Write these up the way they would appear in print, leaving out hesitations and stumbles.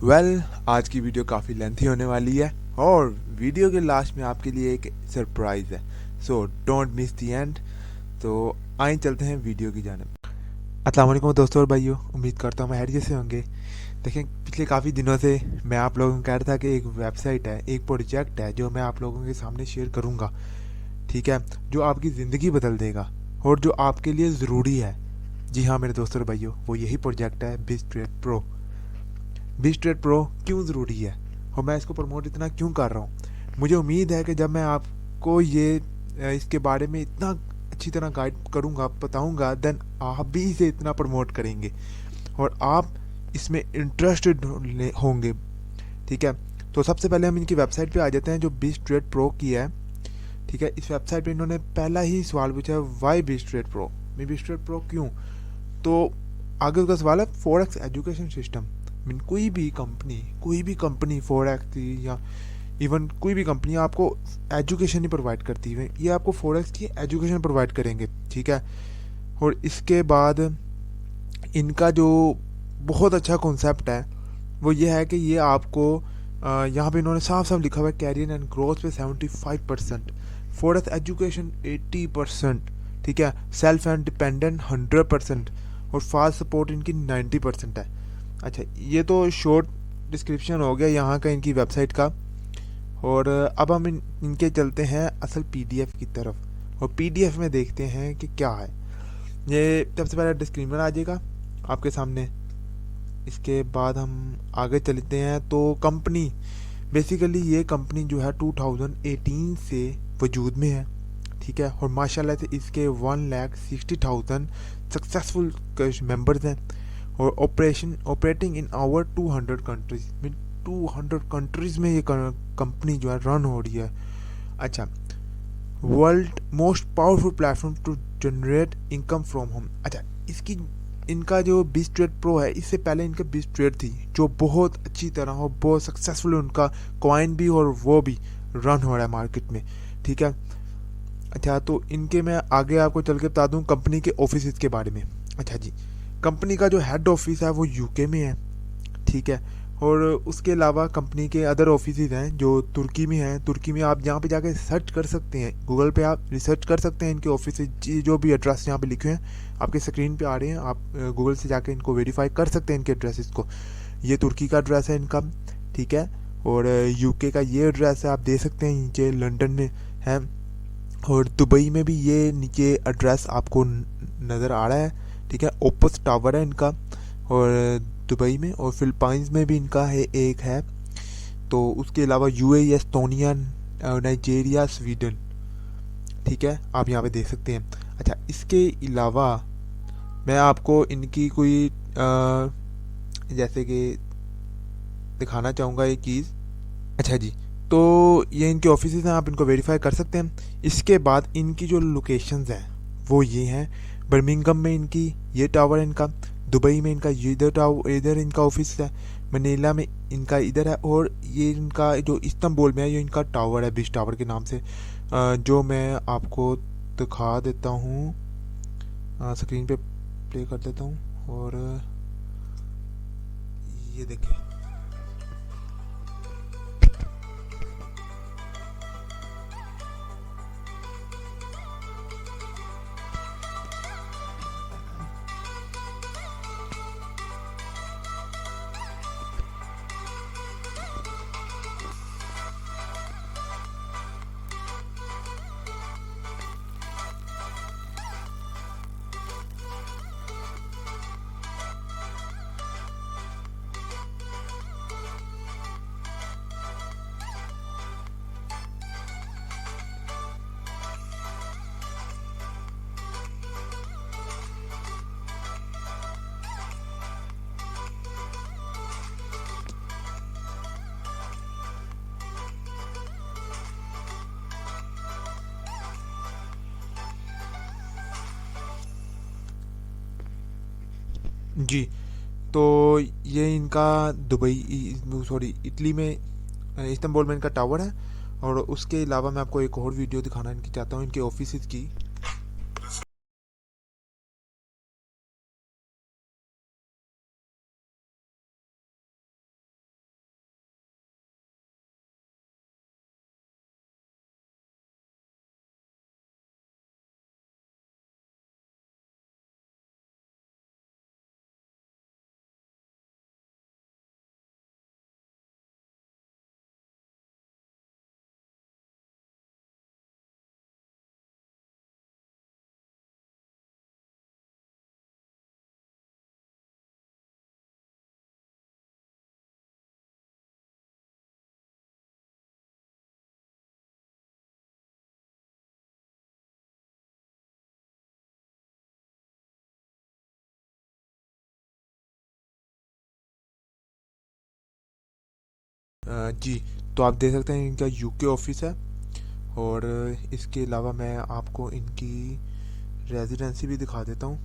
आज की वीडियो काफ़ी लेंथी होने वाली है और वीडियो के लास्ट में आपके लिए एक सरप्राइज़ है, so don't miss the and. तो आइए चलते हैं वीडियो की जानिब। अस्सलाम वालेकुम दोस्तों और भाइयों, उम्मीद करता हूँ मैं हैरियत से होंगे। देखें, पिछले काफ़ी दिनों से मैं आप लोगों को कह रहा था कि एक वेबसाइट है, एक प्रोजेक्ट है जो मैं आप लोगों के सामने शेयर करूँगा, ठीक है, जो आपकी ज़िंदगी बदल देगा और जो आपके लिए ज़रूरी है। जी हाँ मेरे दोस्तों और भाइयों, वो यही प्रोजेक्ट है बिज़ट्रेड प्रो। बिज़ट्रेड प्रो क्यों ज़रूरी है और मैं इसको प्रमोट इतना क्यों कर रहा हूँ? मुझे उम्मीद है कि जब मैं आपको ये इसके बारे में इतना अच्छी तरह गाइड करूँगा, बताऊँगा, देन आप भी इसे इतना प्रमोट करेंगे और आप इसमें इंटरेस्टेड होंगे, ठीक है। तो सबसे पहले हम इनकी वेबसाइट पे आ जाते हैं जो बिज़ट्रेड प्रो की है, ठीक है। इस वेबसाइट पे इन्होंने पहला ही सवाल पूछा है, वाई बिज़ट्रेड प्रो, मैं बिज़ट्रेड प्रो क्यों? तो आगे उसका सवाल है फॉरेक्स एजुकेशन सिस्टम। मीन कोई भी कंपनी फॉरेक्स या इवन कोई भी कंपनी आपको एजुकेशन ही प्रोवाइड करती है, ये आपको फॉरेक्स की एजुकेशन प्रोवाइड करेंगे, ठीक है। और इसके बाद इनका जो बहुत अच्छा कॉन्सेप्ट है वो ये है कि ये आपको यहाँ पे इन्होंने साफ साफ लिखा हुआ है कैरियर एंड ग्रोथ पे 75%, फॉरेक्स एजुकेशन 80%, ठीक है, सेल्फ एंड डिपेंडेंट 100% और फास्ट सपोर्ट इनकी 90% है। अच्छा, ये तो शॉर्ट डिस्क्रिप्शन हो गया यहाँ का इनकी वेबसाइट का। और अब हम इनके चलते हैं असल पीडीएफ की तरफ और पीडीएफ में देखते हैं कि क्या है। ये सबसे पहले डिस्क्लेमर आ जाएगा आपके सामने। इसके बाद हम आगे चलते हैं तो कंपनी, बेसिकली ये कंपनी जो है 2018 से वजूद में है, ठीक है। और माशाल्लाह से इसके 1,60,000 सक्सेसफुल मेंबर्स हैं और operating in our 200 countries, mean 200 countries में ये कंपनी जो है रन हो रही है। अच्छा, world most powerful platform to generate income from home. अच्छा, इसकी इनका जो बिज़ट्रेड प्रो है, इससे पहले इनका बिज़ट्रेड थी जो बहुत अच्छी तरह और बहुत सक्सेसफुल, उनका कॉइन भी और वो भी रन हो रहा है मार्केट में, ठीक है। अच्छा, तो इनके मैं आगे आपको चल के बता दूं कंपनी के ऑफिस के बारे में। अच्छा जी, कंपनी का जो हेड ऑफिस है वो यूके में है, ठीक है। और उसके अलावा कंपनी के अदर ऑफिस हैं जो तुर्की में हैं। तुर्की में आप यहाँ पे जाके सर्च कर सकते हैं, गूगल पे आप रिसर्च कर सकते हैं इनके ऑफिस, जो भी एड्रेस यहाँ पे लिखे हैं आपके स्क्रीन पे आ रहे हैं, आप गूगल से जाके इनको वेरीफाई कर सकते हैं इनके एड्रेसेस को। ये तुर्की का एड्रेस है इनका, ठीक है। और यूके का ये एड्रेस है, आप दे सकते हैं, नीचे लंदन में है। और दुबई में भी ये नीचे एड्रेस आपको नज़र आ रहा है, ठीक है। ओपस टावर है इनका और दुबई में, और फिलिपाइंस में भी इनका है, एक है। तो उसके अलावा यूएई, एस्टोनिया, नाइजीरिया, स्वीडन, ठीक है, आप यहाँ पे देख सकते हैं। अच्छा, इसके अलावा मैं आपको इनकी कोई जैसे कि दिखाना चाहूँगा एक चीज़। अच्छा जी, तो ये इनके ऑफिस हैं, आप इनको वेरीफाई कर सकते हैं। इसके बाद इनकी जो लोकेशंस हैं वो ये हैं, बर्मिंघम में इनकी ये टावर है इनका, दुबई में इनका इधर टावर, इधर इनका ऑफिस है, मनीला में इनका इधर है, और ये इनका जो इस्तांबुल में है ये इनका टावर है बिश टावर के नाम से, जो मैं आपको दिखा देता हूँ, स्क्रीन पे प्ले कर देता हूँ। और ये देखिए, जी, तो ये इनका दुबई, सॉरी, इटली में, इस्तांबुल में इनका टावर है। और उसके अलावा मैं आपको एक और वीडियो दिखाना इनकी चाहता हूँ, इनके ऑफिस की। जी, तो आप देख सकते हैं इनका यूके ऑफिस है। और इसके अलावा मैं आपको इनकी रेजिडेंसी भी दिखा देता हूँ।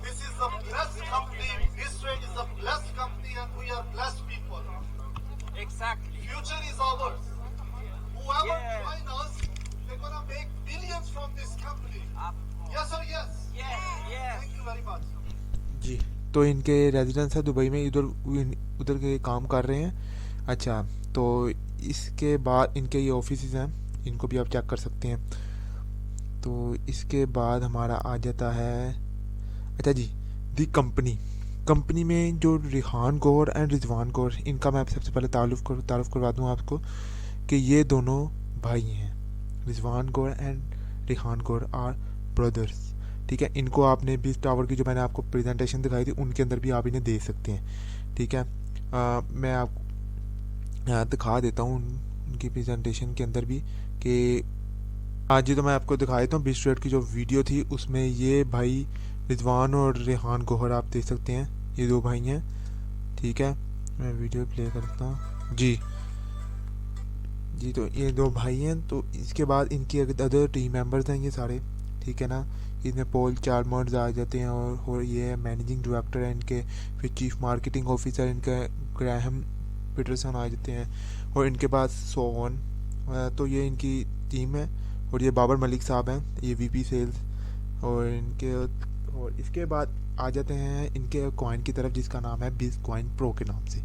This is a blessed company. Israel is a blessed company, and we are blessed people. Exactly. Future is ours. Whoever Yeah. join us, they're gonna make billions from this company. Yes or yes? Yes. Thank you very much. जी, तो इनके residence है Dubai में, उधर के काम कर रहे हैं। अच्छा, तो इसके बाद इनके ये ऑफिस हैं, इनको भी आप चेक कर सकते हैं। तो इसके बाद हमारा आ जाता है, अच्छा जी, दी कंपनी में जो रिहान गौर एंड रिजवान गौर, इनका मैं सबसे पहले तारुफ करवा दूँ आपको कि ये दोनों भाई हैं। Rizwan Gaur and Rihan Gaur are brothers. ठीक है, इनको आपने बीस टावर की जो मैंने आपको प्रेजेंटेशन दिखाई थी उनके अंदर भी आप इन्हें दे सकते हैं। ठीक है, मैं आपको दिखा देता हूँ उनकी प्रेजेंटेशन के अंदर भी कि आज जी, तो मैं आपको दिखा देता हूँ बीस स्ट्रेट की जो वीडियो थी उसमें ये भाई रिजवान और रेहान गौहर आप देख सकते हैं, ये दो भाई हैं। ठीक है, मैं वीडियो प्ले करता हूँ जी। जी, तो ये दो भाई हैं। तो इसके बाद इनकी अदर टीम मेंबर्स हैं ये सारे। ठीक है ना, इसमें पॉल चार्मर्स आ जाते हैं और ये मैनेजिंग डायरेक्टर है इनके। फिर चीफ मार्केटिंग ऑफिसर इनका ग्राहम पीटरसन आ जाते हैं। और इनके पास सोन, तो ये इनकी टीम है। और ये बाबर मलिक साहब हैं, ये वीपी सेल्स। और इसके बाद आ जाते हैं इनके कॉइन की तरफ जिसका नाम है बिज कॉइन प्रो के नाम से।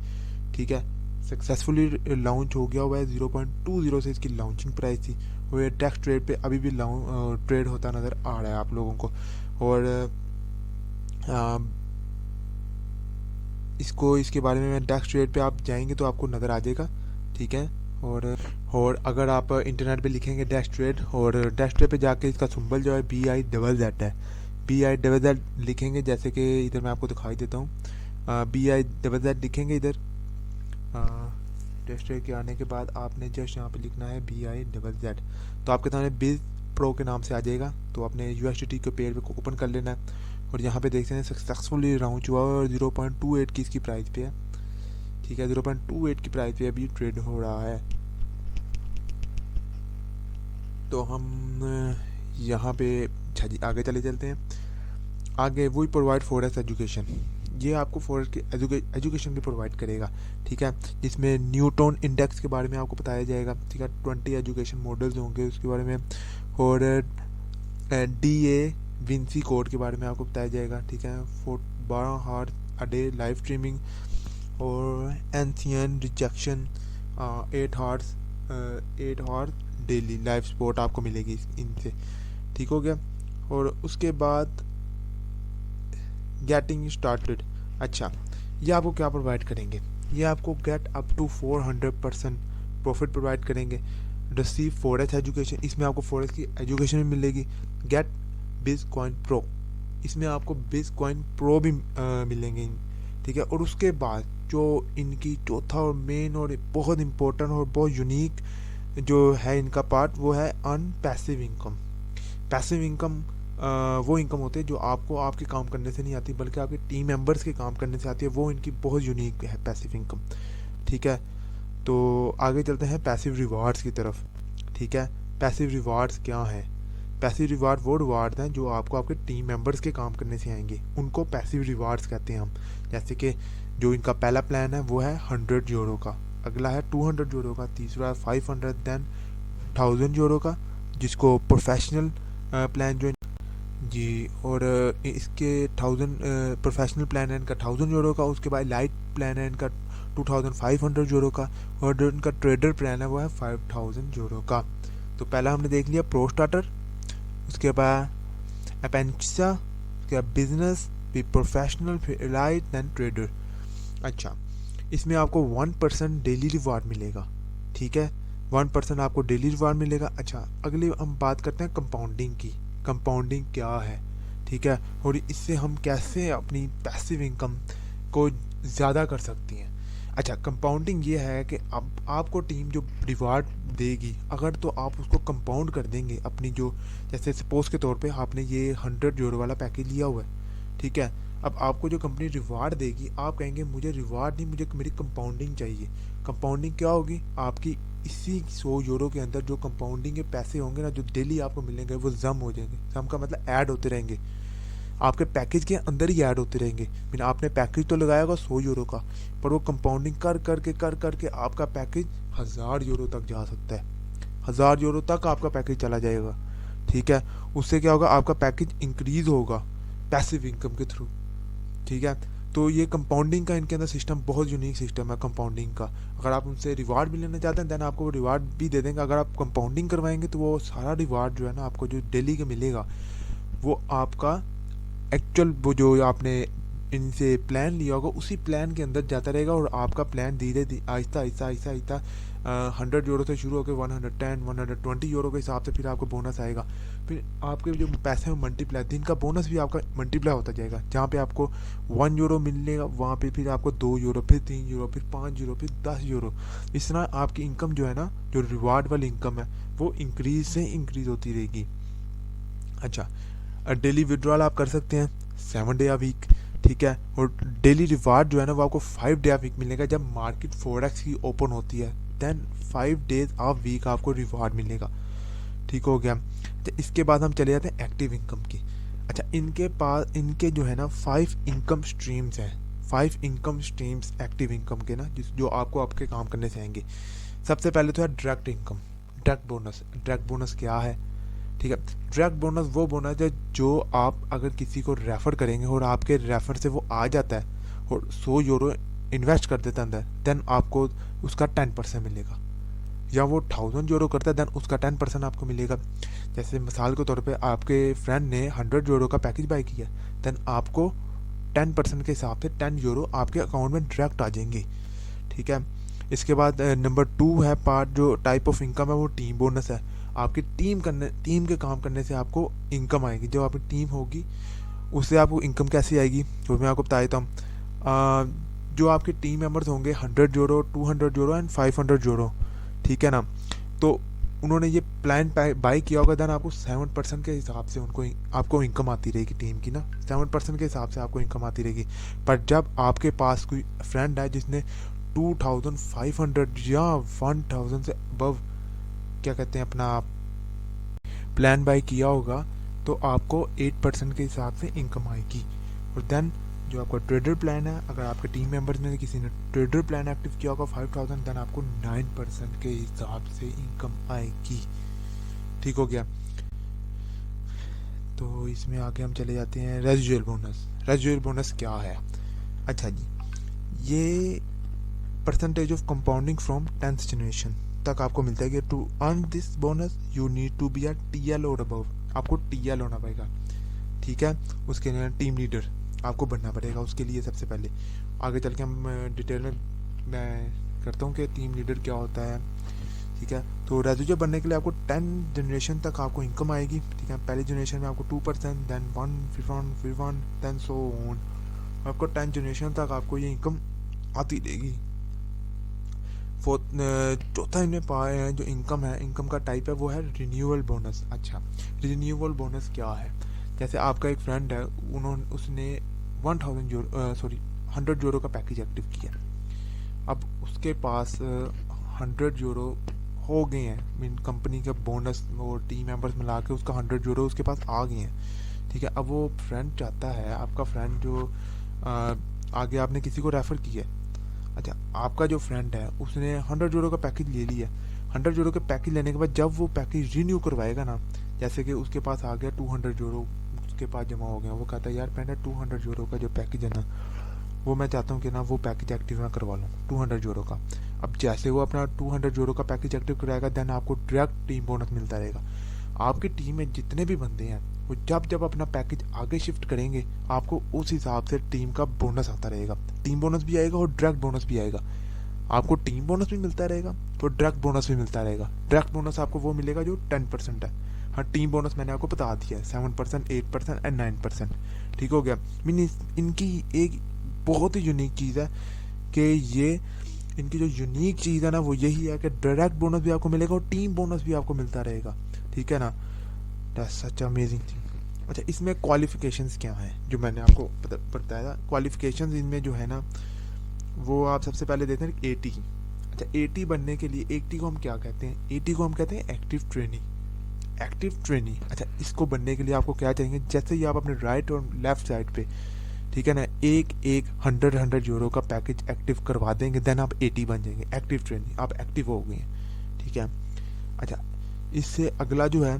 ठीक है, सक्सेसफुली लॉन्च हो गया हुआ है। 0.20 से इसकी लॉन्चिंग प्राइस थी और ये डेक्स ट्रेड पे अभी भी ट्रेड होता नज़र आ रहा है आप लोगों को। और इसके बारे में डेक्स ट्रेड पे आप जाएंगे तो आपको नज़र आ जाएगा। ठीक है, और अगर आप इंटरनेट पे लिखेंगे डेक्स ट्रेड, और डेक्स ट्रेड पे जाके इसका सिंबल जो है BIZZ है, BIZZ लिखेंगे, जैसे कि इधर मैं आपको दिखाई देता हूँ। BIZZ लिखेंगे इधर। डेक्स ट्रेड के आने के बाद आपने जस्ट यहाँ पे लिखना है BIZZ, तो आपके सामने बिज प्रो के नाम से आ जाएगा। तो आपने USDT के पेज पे ओपन कर लेना है और यहाँ पे देखते हैं सक्सेसफुली लॉन्च हुआ और 0.28 की इसकी प्राइस पे है। ठीक है, 0.28 की प्राइस पे अभी ट्रेड हो रहा है। तो हम यहाँ पे अच्छा जी आगे चले चलते हैं। आगे वही प्रोवाइड फॉरेस्ट एजुकेशन, ये आपको फॉरेस्ट की एजुकेशन भी प्रोवाइड करेगा। ठीक है, जिसमें न्यूटन इंडेक्स के बारे में आपको बताया जाएगा। ठीक है, 20 एजुकेशन मॉडल्स होंगे उसके बारे में। और DA विंसी कोड के बारे में आपको बताया जाएगा। ठीक है, 12 hours a day live streaming. और एंशियन रिजेक्शन 8 हार्स डेली लाइव सपोर्ट आपको मिलेगी इनसे। ठीक हो गया। और उसके बाद गेटिंग स्टार्टेड, अच्छा ये आपको क्या प्रोवाइड करेंगे, ये आपको get up to 400% profit provide करेंगे। रिसीव फॉरेस्ट एजुकेशन, इसमें आपको फॉरेस्ट की एजुकेशन भी मिलेगी। गेट बिज कॉइन प्रो, इसमें आपको बिज कॉइन प्रो भी मिलेंगे। ठीक है, और उसके बाद जो इनकी चौथा और मेन और बहुत इम्पोर्टेंट और बहुत यूनिक जो है इनका पार्ट, वो है earn passive income. Passive income वो इनकम होती है जो आपको आपके काम करने से नहीं आती बल्कि आपके टीम मेंबर्स के काम करने से आती है। वो इनकी बहुत यूनिक है पैसिव इनकम। ठीक है, तो आगे चलते हैं पैसिव रिवार्ड्स की तरफ। ठीक है, पैसिव रिवार्ड्स क्या हैं? पैसिव रिवार्ड वो रिवार्ड हैं जो आपको आपके टीम मेंबर्स के काम करने से आएंगे, उनको पैसिव रिवार्ड्स कहते हैं हम। जैसे कि जो इनका पहला प्लान है वो है 100 यूरो का, अगला है 200 यूरो का, तीसरा है 500, देन 1000 यूरो का, जिसको प्रोफेशनल प्लान जो जी। और इसके 1000 प्रोफेशनल प्लान है इनका 1000 यूरो का। उसके बाद लाइट प्लान है इनका 2500 यूरो का। और जो इनका ट्रेडर प्लान है वो है 5000 यूरो का। तो पहला हमने देख लिया प्रो स्टार्टर, उसके बाद अपेंसा, उसके बाद बिजनेस, फिर प्रोफेशनल, फिर लाइट, देन ट्रेडर। अच्छा, इसमें आपको 1% डेली रिवार्ड मिलेगा। ठीक है, 1% आपको डेली रिवार्ड मिलेगा। अच्छा, अगली हम बात करते हैं कंपाउंडिंग की। कंपाउंडिंग क्या है? ठीक है, और इससे हम कैसे अपनी पैसिव इनकम को ज़्यादा कर सकती हैं। अच्छा, कंपाउंडिंग ये है कि अब आपको टीम जो रिवार्ड देगी, अगर तो आप उसको कंपाउंड कर देंगे अपनी जो, जैसे सपोज के तौर पे आपने ये 100 यूरो वाला पैकेज लिया हुआ है, ठीक है। अब आपको जो कंपनी रिवार्ड देगी, आप कहेंगे मुझे रिवार्ड नहीं, मुझे मेरी कंपाउंडिंग चाहिए। कंपाउंडिंग क्या होगी? आपकी इसी 100 यूरो के अंदर जो कंपाउंडिंग के पैसे होंगे ना, जो डेली आपको मिलेंगे, वो जम हो जाएंगे। जम का मतलब ऐड होते रहेंगे, आपके पैकेज के अंदर ही ऐड होते रहेंगे। मीन आपने पैकेज तो लगाया होगा 100 यूरो का, पर वो कंपाउंडिंग कर करके आपका पैकेज 1000 यूरो तक जा सकता है। 1000 यूरो तक आपका पैकेज चला जाएगा, ठीक है। उससे क्या होगा? आपका पैकेज इंक्रीज होगा पैसिव इनकम के थ्रू, ठीक है। तो ये कंपाउंडिंग का इनके अंदर सिस्टम बहुत यूनिक सिस्टम है कंपाउंडिंग का। अगर आप उनसे रिवार्ड भी लेना चाहते हैं, देन आपको वो रिवार्ड भी दे देंगे। अगर आप कंपाउंडिंग करवाएंगे तो वो सारा रिवार्ड जो है ना, आपको जो डेली का मिलेगा, वो आपका एक्चुअल वो जो आपने इनसे प्लान लिया होगा उसी प्लान के अंदर जाता रहेगा। और आपका प्लान धीरे धीरे आहिस्ता आहिस्ता आहिस्ता आहिस्ता 100 यूरो से शुरू होकर 110 120 यूरो के हिसाब से फिर आपको बोनस आएगा। फिर आपके जो पैसे हैं मल्टीप्लाई, दिन का बोनस भी आपका मल्टीप्लाई होता जाएगा। जहाँ पे आपको 1 यूरो मिलेगा, वहाँ पे फिर आपको 2 यूरो, फिर 3 यूरो, फिर 5 यूरो, फिर 10 यूरो। इस तरह आपकी इनकम जो है ना, जो रिवार्ड वाली इनकम है, वो इंक्रीज से इंक्रीज होती रहेगी। अच्छा, डेली विड्रॉल आप कर सकते हैं 7 डे अ वीक, ठीक है। और डेली रिवार्ड जो है ना, वो आपको 5 डे अ वीक मिलेगा। जब मार्केट फोरेक्स की ओपन होती है, देन 5 डेज अ वीक आपको रिवार्ड मिलेगा, ठीक हो गया। तो इसके बाद हम चले जाते हैं एक्टिव इनकम की। अच्छा, इनके पास इनके जो है ना 5 इनकम स्ट्रीम्स हैं। 5 इनकम स्ट्रीम्स एक्टिव इनकम के ना, जो आपको आपके काम करने से आएंगे। सबसे पहले तो है direct income, direct bonus. Direct bonus क्या है? ठीक है, डायरेक्ट बोनस वो बोनस है जो आप अगर किसी को रेफ़र करेंगे और आपके रेफ़र से वो आ जाता है और 100 यूरो इन्वेस्ट कर देता है अंदर, देन आपको उसका 10% मिलेगा। या वो 1000 यूरो करता है, देन उसका 10% आपको मिलेगा। जैसे मिसाल के तौर पे आपके फ्रेंड ने 100 यूरो का पैकेज बाई किया, देन आपको 10% के हिसाब से 10 यूरो आपके अकाउंट में डायरेक्ट आ जाएंगे, ठीक है। इसके बाद नंबर 2 है पार्ट, जो टाइप ऑफ इनकम है, वो टीम बोनस है। आपकी टीम के काम करने से आपको इनकम आएगी। जब आपकी टीम होगी, उससे आपको इनकम कैसे आएगी, तो मैं आपको बता देता हूँ। जो आपके टीम मेंबर्स होंगे 100 यूरो, 200 यूरो एंड 500 यूरो, ठीक है ना। तो उन्होंने ये प्लान बाई किया होगा, देन आपको 7% के हिसाब से आपको इनकम आती रहेगी टीम की ना। 7% के हिसाब से आपको इनकम आती रहेगी। पर जब आपके पास कोई फ्रेंड है जिसने 2500 या 1000 से अबव क्या कहते हैं अपना प्लान बाई किया होगा, तो आपको 8% के हिसाब से इनकम आएगी। और देन जो आपका ट्रेडर प्लान है, अगर आपके टीम मेंबर्स में किसी ने ट्रेडर प्लान एक्टिव किया होगा 5000, देन आपको 9% के हिसाब से इनकम आएगी, ठीक हो गया। तो इसमें आगे हम चले जाते हैं रेजिडुअल बोनस। रेजिडुअल बोनस क्या है? अच्छा जी, ये परसेंटेज ऑफ कंपाउंडिंग फ्रॉम 10th जनरेशन तक आपको मिलता है कि to earn this bonus you need to be a TL और अबव। आपको टीएल होना पड़ेगा, ठीक है। उसके लिए टीम लीडर आपको बनना पड़ेगा उसके लिए सबसे पहले। आगे चल के हम डिटेल में मैं करता हूँ कि टीम लीडर क्या होता है, ठीक है। तो रेजिडुअल बनने के लिए आपको 10 जनरेशन तक आपको इनकम आएगी, ठीक है। पहली जनरेशन में आपको 2%, देन 1, फिर 1, देन सो ऑन। आपको 10 जनरेशन तक आपको ये इनकम आती रहेगी। चौथा इनमें पाए हैं जो इनकम है, इनकम का टाइप है, वो है रिन्यूअल बोनस। अच्छा, रिन्यूअल बोनस क्या है? जैसे आपका एक फ्रेंड है, उसने 100 यूरो का पैकेज एक्टिव किया। अब उसके पास 100 यूरो हो गए हैं, मीन कंपनी के बोनस और टीम मेंबर्स मिला के उसका 100 यूरो उसके पास आ गए हैं, ठीक है। अब वो फ्रेंड चाहता है, आपका फ्रेंड जो आगे आपने किसी को रेफ़र किया है। अच्छा, आपका जो फ्रेंड है उसने 100 यूरो का पैकेज ले लिया। 100 यूरो के पैकेज लेने के बाद जब वो पैकेज रिन्यू करवाएगा ना, जैसे कि उसके पास आ गया 200 यूरो उसके पास जमा हो गया, वो कहता है यार मैंने 200 यूरो का जो पैकेज है ना, वो मैं चाहता हूँ कि ना वो पैकेज एक्टिव ना करवा लूँ 200 यूरो का। अब जैसे वो अपना 200 यूरो का पैकेज एक्टिव कराएगा, देन आपको डायरेक्ट टीम बोनस मिलता रहेगा। आपकी टीम में जितने भी बंदे हैं वो जब अपना पैकेज आगे शिफ्ट करेंगे, आपको उस हिसाब से टीम का बोनस आता रहेगा। टीम बोनस भी आएगा और डायरेक्ट बोनस भी आएगा। आपको टीम बोनस भी मिलता रहेगा और डायरेक्ट बोनस भी मिलता रहेगा। डायरेक्ट बोनस आपको वो मिलेगा जो 10% है। हाँ, टीम बोनस मैंने आपको बता दिया है 7%, 8% एंड 9%, ठीक हो गया। मीन इनकी एक बहुत ही यूनिक चीज़ है कि ये इनकी जो यूनिक चीज़ है ना वो यही है कि डायरेक्ट बोनस भी आपको मिलेगा और टीम बोनस भी आपको मिलता रहेगा, ठीक है ना। That's such amazing thing. अच्छा, इसमें क्वालिफिकेशंस क्या हैं जो मैंने आपको बताया था। क्वालिफिकेशंस इनमें जो है ना वो आप सबसे पहले देखते हैं 80। अच्छा, 80 बनने के लिए 80 को हम क्या कहते हैं, 80 को हम कहते हैं एक्टिव ट्रेनी, एक्टिव ट्रेनी। अच्छा, इसको बनने के लिए आपको क्या चाहिए, जैसे ही आप अपने राइट और लेफ्ट साइड पे, ठीक है ना, एक 100 यूरो का पैकेज एक्टिव करवा देंगे, देन आप 80 बन जाएंगे एक्टिव ट्रेनी, आप एक्टिव हो गए हैं, ठीक है। अच्छा, इससे अगला जो है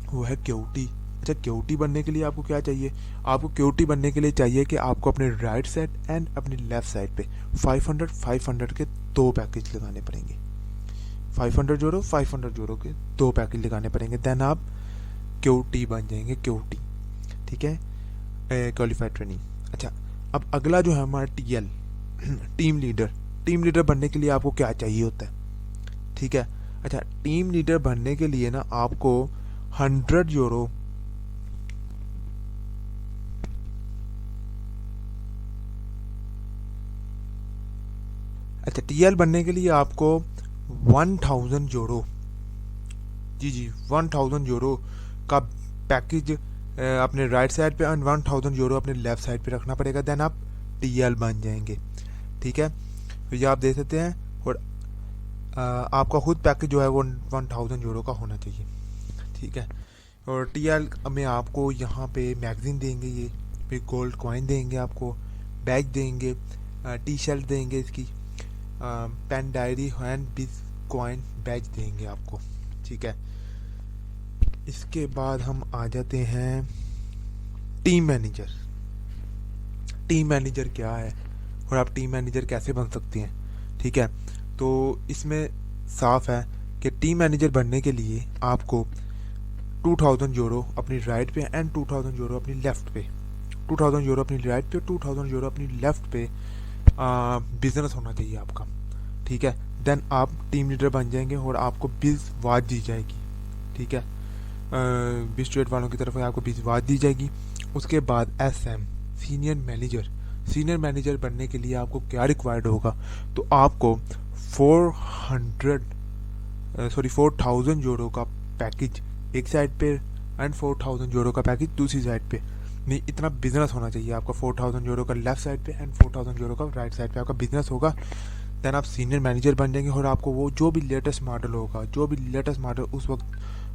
वो है क्यूटी। अच्छा, क्यूटी बनने के लिए आपको क्या चाहिए, आपको क्यूटी बनने के लिए चाहिए कि आपको अपने राइट साइड एंड अपनी लेफ्ट साइड पे 500 के 2 पैकेज लगाने पड़ेंगे, 500 यूरो के 2 पैकेज लगाने पड़ेंगे, देन आप क्यूटी बन जाएंगे, क्यूटी, ठीक है, क्वालिफाइड ट्रेनिंग। अच्छा, अब अगला जो है हमारा TL, team leader. Team leader बनने के लिए आपको क्या चाहिए होता है, ठीक है। अच्छा, टीम लीडर बनने के लिए ना आपको 100 यूरो, अच्छा टीएल बनने के लिए आपको 1000 यूरो, जी 1000 यूरो का पैकेज अपने राइट साइड पे एंड 1000 यूरो अपने लेफ्ट साइड पे रखना पड़ेगा, देन आप टीएल बन जाएंगे, ठीक है। तो ये आप देख सकते हैं। और आपका खुद पैकेज जो है वो 1000 यूरो का होना चाहिए, ठीक है। और टीएल में आपको यहाँ पे मैगजीन देंगे, ये फिर गोल्ड कॉइन देंगे, आपको बैग देंगे, टी शर्ट देंगे, इसकी पेन डायरी एंड बिज कॉइन बैज देंगे आपको, ठीक है। इसके बाद हम आ जाते हैं टीम मैनेजर। टीम मैनेजर क्या है और आप टीम मैनेजर कैसे बन सकते हैं, ठीक है। तो इसमें साफ है कि टीम मैनेजर बनने के लिए आपको 2000 यूरो अपनी राइट पे एंड 2000 यूरो अपनी लेफ्ट पे, 2000 यूरो अपनी राइट पे, 2000 यूरो अपनी लेफ्ट पे बिजनेस होना चाहिए आपका, ठीक है। देन आप टीम लीडर बन जाएंगे और आपको बीस वाट दी जाएगी, ठीक है। 20 स्टेट वालों की तरफ से आपको 20 वाट दी जाएगी। उसके बाद SM, senior manager. Senior manager बनने के लिए आपको क्या रिक्वायर्ड होगा, तो आपको 4000 यूरो का पैकेज एक साइड पे एंड 4000 यूरो का पैकेज दूसरी साइड पे, नहीं इतना बिजनेस होना चाहिए आपका। 4000 यूरो का लेफ्ट साइड पे एंड 4000 यूरो का राइट साइड पे आपका बिजनेस होगा, देन आप सीनियर मैनेजर बन जाएंगे। और आपको वो जो भी लेटेस्ट मॉडल होगा, जो भी लेटेस्ट मॉडल उस वक्त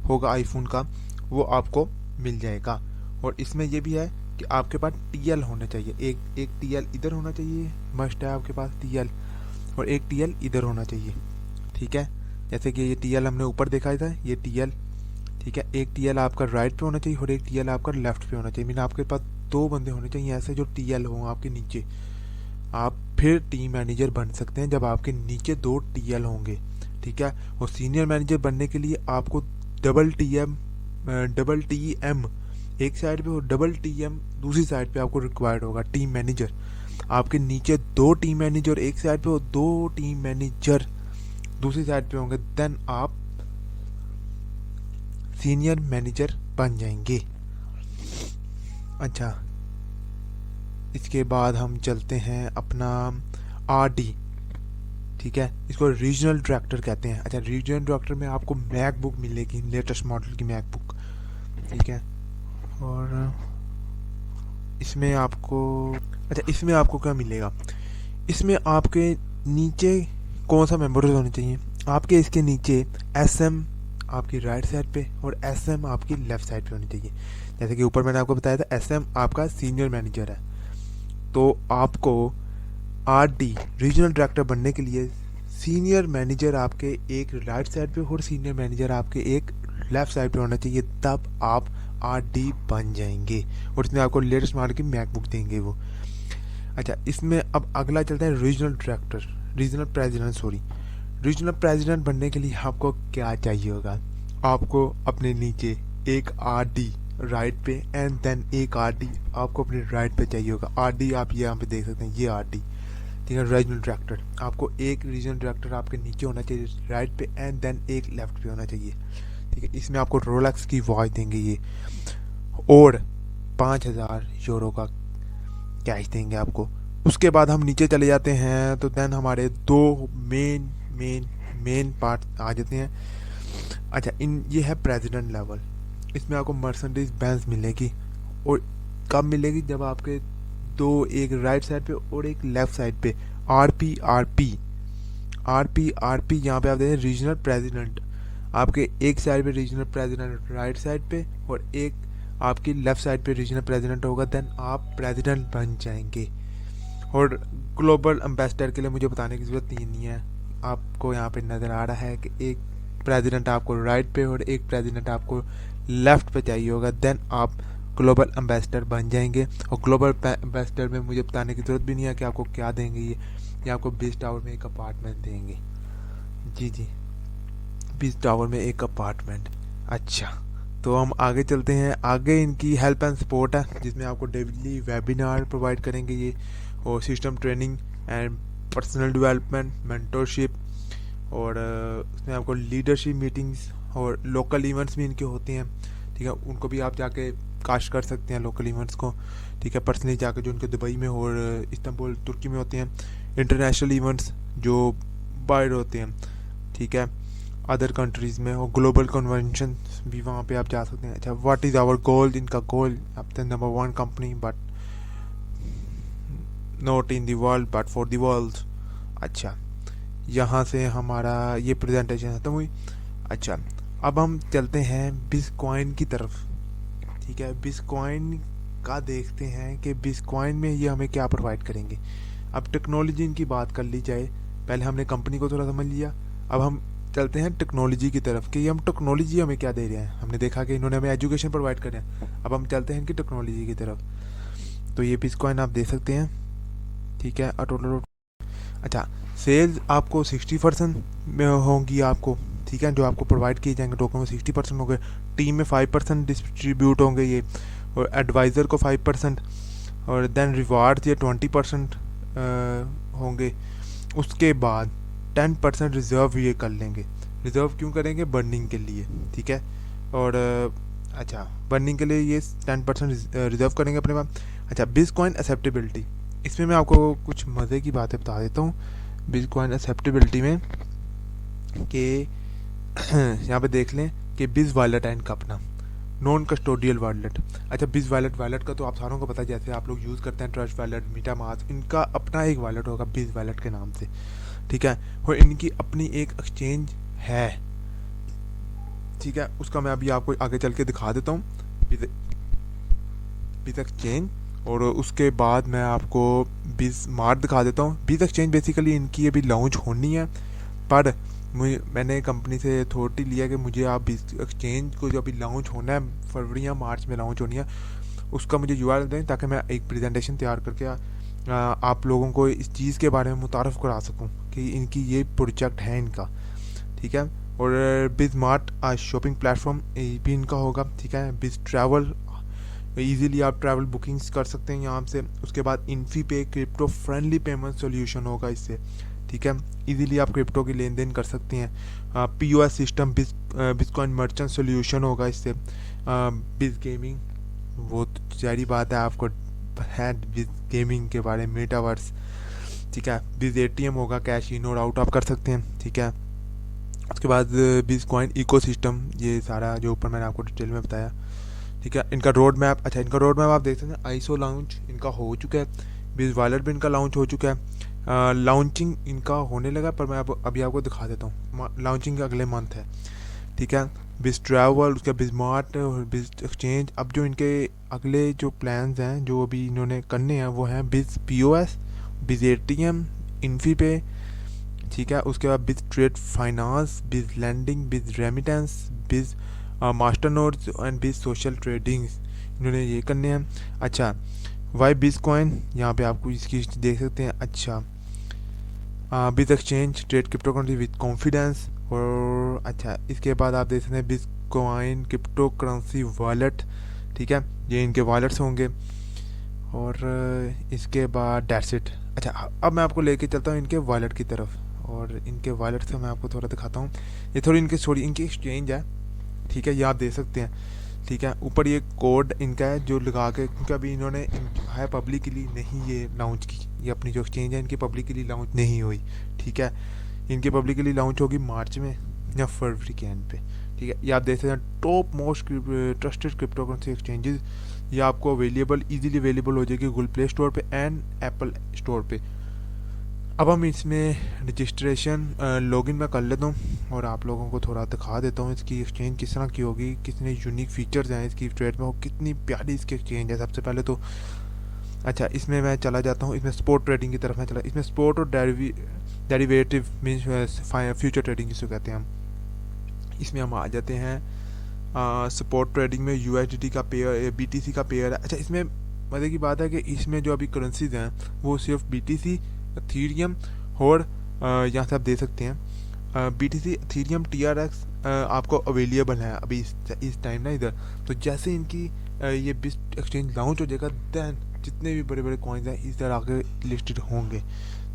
होगा आईफोन का, वो आपको मिल जाएगा। और इसमें ये भी है कि आपके पास टीएल होना चाहिए, एक टीएल इधर होना चाहिए, मस्ट है आपके पास टीएल, और एक टीएल इधर होना चाहिए, ठीक है। जैसे कि ये टीएल हमने ऊपर देखा था, ये टीएल, ठीक है। एक टीएल आपका राइट पे होना चाहिए और एक टीएल आपका लेफ्ट पे होना चाहिए। मीन आपके पास 2 बंदे होने चाहिए ऐसे जो टीएल हों आपके नीचे। आप फिर टीम मैनेजर बन सकते हैं जब आपके नीचे 2 टीएल होंगे, ठीक है। और सीनियर मैनेजर बनने के लिए आपको डबल टीएम एक साइड पे और डबल टीएम दूसरी साइड पे आपको रिक्वायर्ड होगा। टीम मैनेजर आपके नीचे 2 टीम मैनेजर एक साइड पे और 2 टीम मैनेजर दूसरी साइड पे होंगे, देन आप सीनियर मैनेजर बन जाएंगे। अच्छा, इसके बाद हम चलते हैं अपना आरडी, ठीक है। इसको रीजनल डायरेक्टर कहते हैं। अच्छा, रीजनल डायरेक्टर में आपको मैकबुक मिलेगी, लेटेस्ट मॉडल की मैकबुक, ठीक है। और इसमें आपको क्या मिलेगा, इसमें आपके नीचे कौन सा मेंबर्स होने चाहिए, आपके इसके नीचे एसएम आपकी राइट साइड पे और एसएम आपकी लेफ्ट साइड पे होनी चाहिए। जैसे कि ऊपर मैंने आपको बताया था एसएम आपका सीनियर मैनेजर है, तो आपको आरडी रीजनल डायरेक्टर बनने के लिए सीनियर मैनेजर आपके एक राइट साइड पे और सीनियर मैनेजर आपके एक लेफ्ट साइड पे होना चाहिए, तब आप आरडी बन जाएंगे। और इसमें आपको लेटेस्ट मॉडल की मैकबुक देंगे वो। अच्छा, इसमें अब अगला चलता है रीजनल प्रेसिडेंट बनने के लिए आपको क्या चाहिए होगा, आपको अपने नीचे एक आरडी राइट पे एंड देन एक आरडी आपको अपने राइट पे चाहिए होगा। आरडी आप यहाँ पे देख सकते हैं, ये आरडी, ठीक है। रीजनल डायरेक्टर आपको एक रीजनल डायरेक्टर आपके नीचे होना चाहिए राइट पे एंड देन एक लेफ्ट पे होना चाहिए, ठीक है। इसमें आपको रोलेक्स की वॉच देंगे ये, और 5000 यूरो का कैश देंगे आपको। उसके बाद हम नीचे चले जाते हैं तो देन हमारे दो मेन मेन मेन पार्ट आ जाते हैं। अच्छा, ये है प्रेसिडेंट लेवल। इसमें आपको मर्सिडीज बेंज मिलेगी, और कब मिलेगी, जब आपके दो, एक राइट साइड पे और एक लेफ्ट साइड पे आरपी आरपी आरपी आरपी यहाँ पे आप देखें रीजनल प्रेसिडेंट, आपके एक साइड पे रीजनल प्रेसिडेंट राइट साइड पे और एक आपकी लेफ्ट साइड पे रीजनल प्रेसिडेंट होगा, देन आप प्रेसिडेंट बन जाएंगे। और ग्लोबल एम्बेसडर के लिए मुझे बताने की ज़रूरत ही नहीं है, आपको यहाँ पे नज़र आ रहा है कि एक प्रेसिडेंट आपको राइट पे और एक प्रेसिडेंट आपको लेफ्ट पे चाहिए होगा, देन आप ग्लोबल एम्बेसडर बन जाएंगे। और ग्लोबल एम्बेसडर में मुझे बताने की ज़रूरत भी नहीं है कि आपको क्या देंगे, ये आपको बीस टावर में एक अपार्टमेंट देंगे। जी जी, बीस टावर में एक अपार्टमेंट। अच्छा, तो हम आगे चलते हैं। आगे इनकी हेल्प एंड सपोर्ट है, जिसमें आपको डेली वेबिनार प्रोवाइड करेंगे ये, और system training and personal development, mentorship, और उसमें आपको लीडरशिप मीटिंग्स और लोकल इवेंट्स भी इनके होते हैं। ठीक है, उनको भी आप जाके कास्ट कर सकते हैं लोकल इवेंट्स को। ठीक है, पर्सनली जाके जो उनके दुबई में और इस्तांबुल तुर्की में होते हैं। इंटरनेशनल इवेंट्स जो बाहर होते हैं, ठीक है, अदर कंट्रीज़ में, और ग्लोबल कन्वेंशन भी वहाँ पे आप जा सकते हैं। अच्छा, व्हाट इज़ आवर गोल, इनका गोल आप number 1 company but not in the world but for the world. अच्छा, यहाँ से हमारा ये प्रेजेंटेशन खत्म हुई। अच्छा, अब हम चलते हैं बिटकॉइन की तरफ। ठीक है, बिटकॉइन का देखते हैं कि बिटकॉइन में ये हमें क्या प्रोवाइड करेंगे। अब टेक्नोलॉजी इनकी बात कर ली जाए, पहले हमने कंपनी को थोड़ा समझ लिया, अब हम चलते हैं टेक्नोलॉजी की तरफ कि हम टेक्नोलॉजी हमें क्या दे रहे हैं। हमने देखा कि इन्होंने हमें एजुकेशन प्रोवाइड कर रहे हैं, अब हम चलते हैं इनकी टेक्नोलॉजी की तरफ। तो ये बिटकॉइन आप दे सकते हैं। ठीक है, टोटल, अच्छा, सेल्स आपको 60% में होंगी आपको। ठीक है, जो आपको प्रोवाइड किए जाएंगे टोकन में 60% होंगे, टीम में 5% डिस्ट्रीब्यूट होंगे ये, और एडवाइज़र को 5%, और देन रिवार्ड्स ये 20% होंगे। उसके बाद 10% रिज़र्व ये कर लेंगे। रिज़र्व क्यों करेंगे? बर्निंग के लिए। ठीक है, और अच्छा, बर्निंग के लिए ये 10% रिज़र्व करेंगे अपने पास। अच्छा, बिटकॉइन एक्सेप्टेबिलिटी, इसमें मैं आपको कुछ मज़े की बातें बता देता हूँ बिटकॉइन एक्सेप्टेबिलिटी में, कि यहाँ पे देख लें कि बिज वॉलेट है इनका अपना नॉन कस्टोडियल वॉलेट। अच्छा, बिज वॉलेट का तो आप सारों को पता है, जैसे आप लोग यूज़ करते हैं ट्रस्ट वॉलेट, मीटा मास्क, इनका अपना एक वॉलेट होगा बिज वॉलेट के नाम से। ठीक है, और इनकी अपनी एक एक्सचेंज है। ठीक है, उसका मैं अभी आपको आगे चल के दिखा देता हूँ, बिज एक्सचेंज, और उसके बाद मैं आपको बिज मार्ट दिखा देता हूँ। बिज एक्सचेंज बेसिकली इनकी अभी लॉन्च होनी है, पर मैंने कंपनी से अथॉरिटी लिया कि मुझे आप बिज एक्सचेंज को जो अभी लॉन्च होना है फरवरी या मार्च में लॉन्च होनी है, उसका मुझे यूआरएल दें, ताकि मैं एक प्रेजेंटेशन तैयार करके आप लोगों को इस चीज़ के बारे में मुतारफ़ करा सकूं कि इनकी ये प्रोजेक्ट है इनका। ठीक है, और बिज मार्ट शॉपिंग प्लेटफॉर्म भी इनका होगा। ठीक है, बिज ट्रैवल, इजीली आप ट्रैवल बुकिंग्स कर सकते हैं यहाँ से। उसके बाद इन्फी पे क्रिप्टो फ्रेंडली पेमेंट सॉल्यूशन होगा इससे। ठीक है, इजीली आप क्रिप्टो की लेन देन कर सकते हैं। POS system, bitcoin merchant solution होगा इससे। बिज गेमिंग, वो तो जारी बात है, आपको है बिज गेमिंग के बारे में, मेटावर्स। ठीक है, बिज एटीएम होगा, कैश इन और आउट आप कर सकते हैं। ठीक है, उसके बाद बिटकॉइन इकोसिस्टम, ये सारा जो ऊपर मैंने आपको डिटेल में बताया। ठीक है, इनका रोड मैप, अच्छा, इनका रोड मैप आप देख सकते हैं। आईसो लॉन्च इनका हो चुका है, बिज वॉलेट भी इनका लॉन्च हो चुका है। लॉन्चिंग इनका होने लगा, पर मैं अभी आपको दिखा देता हूँ। लॉन्चिंग अगले मंथ है। ठीक है, बिज ट्रैवल, उसका बिज मार्ट और बिज एक्सचेंज। अब जो इनके अगले जो प्लान्स हैं जो अभी इन्होंने करने हैं, वो हैं बिज पीओएस, बिज एटीएम, इन्फी पे। ठीक है, उसके बाद बिज ट्रेड फाइनेंस, बिज लैंडिंग, बिज रेमिटेंस, बिज मास्टर नोड्स एंड बिज सोशल ट्रेडिंग्स, इन्होंने ये करने हैं। अच्छा, वाई बिटकॉइन, यहाँ पे आपको इसकी देख सकते हैं। अच्छा, बिज exchange trade crypto currency with confidence, और अच्छा, इसके बाद आप देख सकते हैं बिटकॉइन क्रिप्टो करेंसी वॉलेट। ठीक है, ये इनके वॉलेट्स होंगे, और इसके बाद दैट्स इट। अच्छा, अब मैं आपको लेके चलता हूँ इनके वॉलेट की तरफ, और इनके वॉलेट से मैं आपको थोड़ा दिखाता हूँ। ये थोड़ी इनकी एक्सचेंज है। ठीक है, ये आप देख सकते हैं। ठीक है। ऊपर ये कोड इनका है जो लगा के, क्योंकि अभी इन्होंने है पब्लिकली नहीं ये लॉन्च की, ये अपनी जो एक्सचेंज है इनकी पब्लिकली लॉन्च नहीं हुई। ठीक है, इनकी पब्लिकली लॉन्च होगी मार्च में या फरवरी के एंड पे। ठीक है, ये आप देख सकते हैं top most trusted crypto currency exchanges, ये आपको अवेलेबल इजीली अवेलेबल हो जाएगी गूगल प्ले स्टोर पे एंड एप्पल स्टोर पे। अब हम इसमें रजिस्ट्रेशन लॉगिन में कर लेता हूँ और आप लोगों को थोड़ा दिखा देता हूँ इसकी एक्सचेंज किस तरह की होगी, कितने यूनिक फीचर्स हैं इसकी ट्रेड में और कितनी प्यारी इसकी एक्सचेंज है। सबसे पहले तो अच्छा, इसमें मैं चला जाता हूँ, इसमें स्पोर्ट ट्रेडिंग की तरफ मैं चला। इसमें स्पोर्ट और डेरिवेटिव मीन्स फ्यूचर ट्रेडिंग जिसको कहते हैं हम, इसमें हम आ जाते हैं। स्पोर्ट ट्रेडिंग में USDT का पेयर, BTC का पेयर है। अच्छा, इसमें मज़े की बात है कि इसमें जो अभी करेंसीज हैं वो सिर्फ BTC, एथीरियम और यहाँ से आप दे सकते हैं BTC, एथीरियम, TRX आपको अवेलेबल है अभी इस टाइम ना इधर। तो जैसे इनकी ये बिस्ट एक्सचेंज लॉन्च हो जाएगा देन जितने भी बड़े बड़े कॉइन्स हैं इस तरह आगे लिस्टेड होंगे,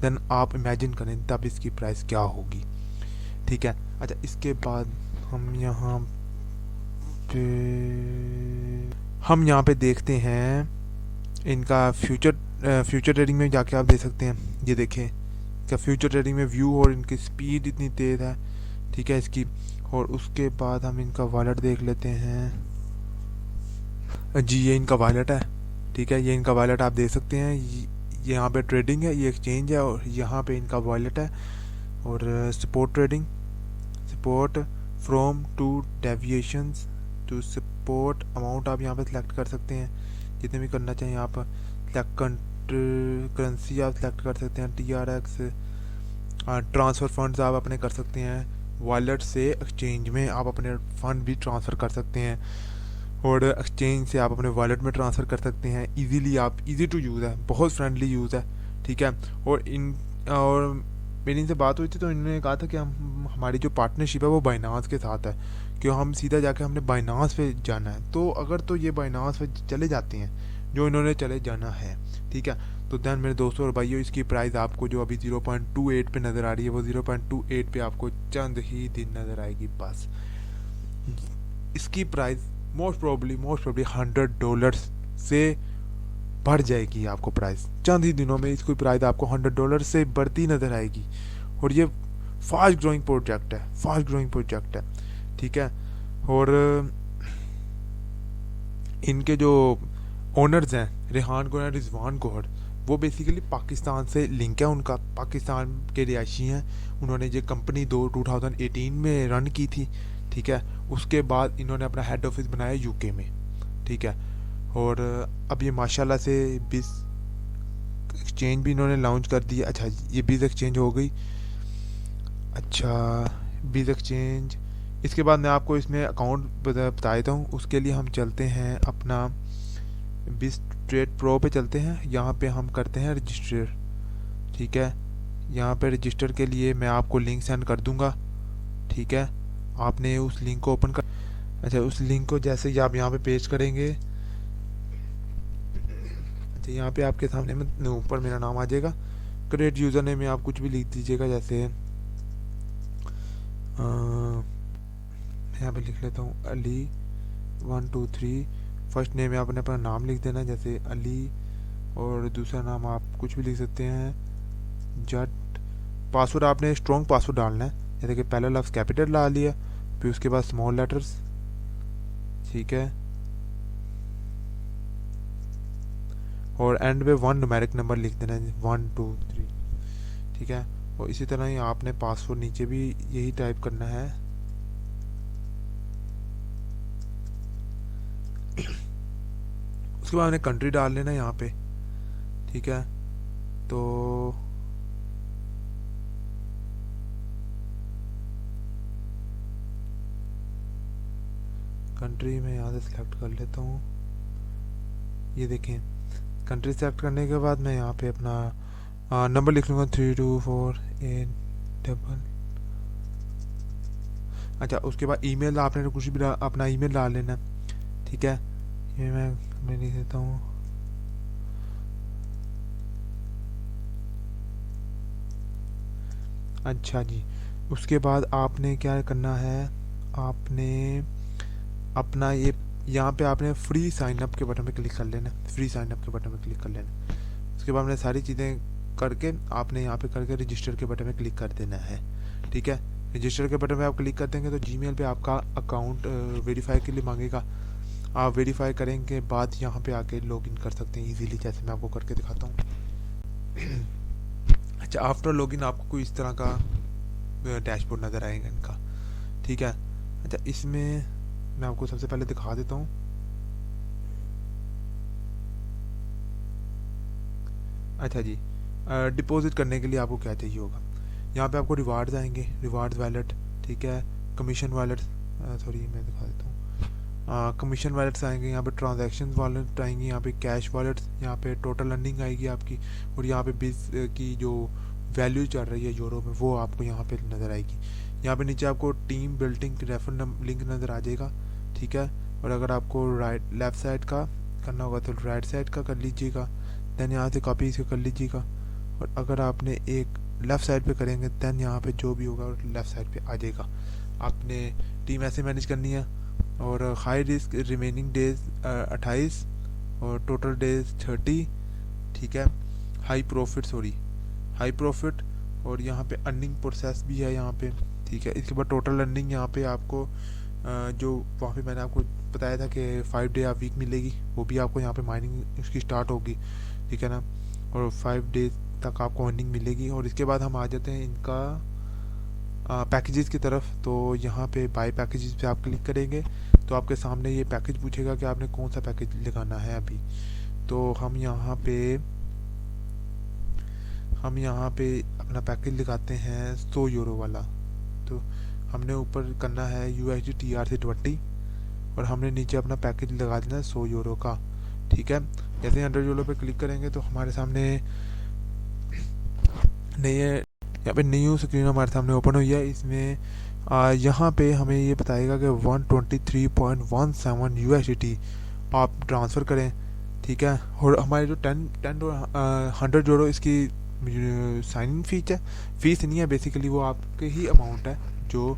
देन आप इमेजिन करें तब इसकी प्राइस क्या होगी। ठीक है। अच्छा, इसके बाद हम यहाँ पे देखते हैं इनका फ्यूचर ट्रेडिंग में जाके आप देख सकते हैं, ये देखें क्या फ्यूचर ट्रेडिंग में व्यू और इनकी स्पीड इतनी तेज़ है। ठीक है इसकी। और उसके बाद हम इनका वॉलेट देख लेते हैं जी, ये इनका वॉलेट है। ठीक है, ये इनका वॉलेट आप देख सकते हैं, यहाँ पे ट्रेडिंग है, ये एक्सचेंज है और यहाँ पे इनका वॉलेट है। और support trading, support from to deviations to support amount आप यहाँ पे सिलेक्ट कर सकते हैं जितने भी करना चाहिए आप। करेंसी आप सिलेक्ट कर सकते हैं, TRX, ट्रांसफ़र फंड्स आप अपने कर सकते हैं, वॉलेट से एक्सचेंज में आप अपने फ़ंड भी ट्रांसफ़र कर सकते हैं और एक्सचेंज से आप अपने वॉलेट में ट्रांसफ़र कर सकते हैं इजीली। आप इजी टू यूज़ है, बहुत फ्रेंडली यूज़ है। ठीक है। और मेरी इनसे बात हुई थी तो इन्होंने कहा था कि हमारी जो पार्टनरशिप है वो बाइनांस के साथ है, कि हम सीधा जाके हमने बाइनांस पे जाना है। तो अगर तो ये बाइनांस पे चले जाते हैं जो इन्होंने चले जाना है, ठीक है, तो दैन मेरे दोस्तों और भाइयों इसकी प्राइस आपको जो अभी 0.28 पे नज़र आ रही है वो 0.28 पे आपको चंद ही दिन नज़र आएगी बस। इसकी प्राइस मोस्ट प्रोबेबली $100 से बढ़ जाएगी। आपको प्राइस चंद ही दिनों में इसकी प्राइस आपको $100 से बढ़ती नज़र आएगी। और ये फास्ट ग्रोइंग प्रोजेक्ट है। ठीक है। और इनके जो ओनर्स हैं रेहान गौहर, रिजवान गौहर, वो बेसिकली पाकिस्तान से लिंक है उनका, पाकिस्तान के रिहायशी हैं। उन्होंने ये कंपनी 2018 में रन की थी। ठीक है। उसके बाद इन्होंने अपना हेड ऑफिस बनाया UK में। ठीक है। और अब ये माशाल्लाह से BIZ एक्सचेंज भी इन्होंने लॉन्च कर दी। अच्छा, ये BIZ एक्सचेंज हो गई। अच्छा, BIZ एक्सचेंज। इसके बाद मैं आपको इसमें अकाउंट बता देता हूँ। उसके लिए हम चलते हैं अपना BIZ ट्रेड प्रो पे चलते हैं, यहाँ पे हम करते हैं रजिस्टर। ठीक है। यहाँ पे रजिस्टर के लिए मैं आपको लिंक सेंड कर दूँगा। ठीक है, आपने उस लिंक को ओपन कर, अच्छा उस लिंक को जैसे ही आप यहाँ पे पेस्ट करेंगे, अच्छा यहाँ पे आपके सामने में ऊपर मेरा नाम आ जाएगा। क्रिएट यूज़र नेम में आप कुछ भी लिख दीजिएगा, जैसे मैं यहाँ पे लिख लेता हूँ अली 1 2 3। फर्स्ट नेम में आपने अपना नाम लिख देना जैसे अली, और दूसरा नाम आप कुछ भी लिख सकते हैं जट। पासवर्ड आपने स्ट्रॉन्ग पासवर्ड डालना है, जैसे कि पहला लफ्ज़ कैपिटल डाल लिया, फिर उसके बाद स्मॉल लेटर्स। ठीक है। और एंड में 1 न्यूमेरिक नंबर लिख देना है 1 2 3। ठीक है। और इसी तरह ही आपने पासवर्ड नीचे भी यही टाइप करना है। उसके बाद आपने कंट्री डाल लेना यहाँ पे। ठीक है। तो कंट्री में यहाँ से सिलेक्ट कर लेता हूँ। ये देखें, कंट्री सेलेक्ट करने के बाद मैं यहाँ पे अपना नंबर लिख लूँगा 3248 अच्छा, उसके बाद ईमेल आपने कुछ भी अपना ईमेल डाल लेना। ठीक है। ये मैं लिख देता हूँ अच्छा जी। उसके बाद आपने क्या करना है, आपने अपना ये यहाँ पे आपने फ्री साइन अप के बटन पे क्लिक कर लेना, फ्री साइन अप के बटन पे क्लिक कर लेना। उसके बाद आपने सारी चीज़ें करके आपने यहाँ पे करके रजिस्टर के बटन पे क्लिक कर देना है। ठीक है, रजिस्टर के बटन पे आप क्लिक कर देंगे तो जीमेल पे आपका अकाउंट वेरीफाई के लिए मांगेगा। आप वेरीफाई करेंगे बाद यहाँ पे आके लॉगिन कर सकते हैं इजीली, जैसे मैं आपको करके दिखाता हूँ। अच्छा, आफ्टर लॉगिन आपको कोई इस तरह का डैशबोर्ड नज़र आएगा इनका। ठीक है, अच्छा इसमें मैं आपको सबसे पहले दिखा देता हूँ। अच्छा जी, डिपॉजिट करने के लिए आपको क्या चाहिए होगा, यहाँ पे आपको रिवार्ड्स आएंगे, रिवार्ड्स वैलेट। ठीक है, कमीशन वैलेट, सॉरी मैं दिखा देता हूँ, कमीशन वैलेट्स आएंगे, यहाँ पे ट्रांजैक्शन वैलेट आएंगे, यहाँ पे कैश वैलेट्स, यहाँ पे टोटल अर्निंग आएगी आपकी, और यहाँ पे बिज की जो वैल्यू चल रही है यूरो में वो आपको यहाँ पे नज़र आएगी। यहाँ पे नीचे आपको टीम बिल्डिंग रेफर लिंक नज़र आ जाएगा। ठीक है, और अगर आपको राइट लेफ़्ट साइड का करना होगा तो राइट साइड का कर लीजिएगा, दैन यहाँ से कॉपी इसे कर लीजिएगा। और अगर आपने एक लेफ़्ट साइड पे करेंगे दैन यहाँ पे जो भी होगा लेफ़्ट साइड पे आ जाएगा। आपने टीम ऐसे मैनेज करनी है, और हाई रिस्क रिमेनिंग डेज 28 और टोटल डेज 30। ठीक है, हाई प्रॉफिट, और यहाँ पे अर्निंग प्रोसेस भी है यहाँ पे। ठीक है, इसके बाद टोटल अर्निंग यहाँ पे आपको जो वहाँ पे मैंने आपको बताया था कि 5 डे वीक मिलेगी, वो भी आपको यहाँ पे माइनिंग उसकी स्टार्ट होगी। ठीक है ना, और 5 डेज तक आपको अर्निंग मिलेगी। और इसके बाद हम आ जाते हैं इनका पैकेजेस की तरफ। तो यहाँ पे बाय पैकेजेस पे आप क्लिक करेंगे तो आपके सामने ये पैकेज पूछेगा कि आपने कौन सा पैकेज लगाना है अभी। तो हम यहाँ पे अपना पैकेज लगाते हैं 100 यूरो वाला। तो हमने ऊपर करना है USD TRC20, और हमने नीचे अपना पैकेज लगा देना है 100 यूरो का। ठीक है, जैसे 100 यूरो पे क्लिक करेंगे तो हमारे सामने यहाँ पे न्यू स्क्रीन हमारे सामने ओपन हुई है। इसमें यहाँ पे हमें ये बताएगा कि 123.17 USDT आप ट्रांसफ़र करें। ठीक है, और हमारे जो 10 और 100 यूरो इसकी साइन फीस नहीं है, बेसिकली वो आपके ही अमाउंट है जो